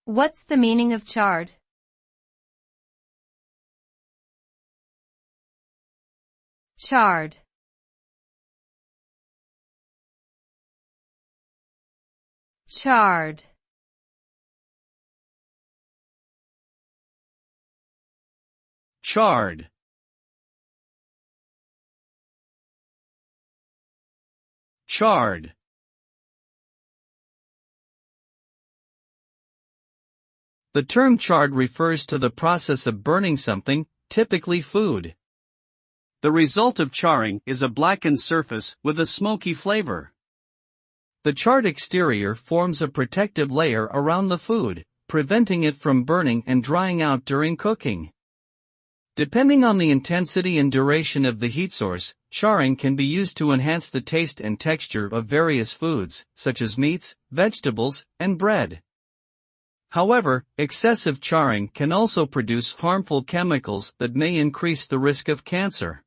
What's the meaning of charred? Charred. Charred. Charred. Charred. The term charred refers to the process of burning something, typically food. The result of charring is a blackened surface with a smoky flavor. The charred exterior forms a protective layer around the food, preventing it from burning and drying out during cooking. Depending on the intensity and duration of the heat source, charring can be used to enhance the taste and texture of various foods, such as meats, vegetables, and bread. However, excessive charring can also produce harmful chemicals that may increase the risk of cancer.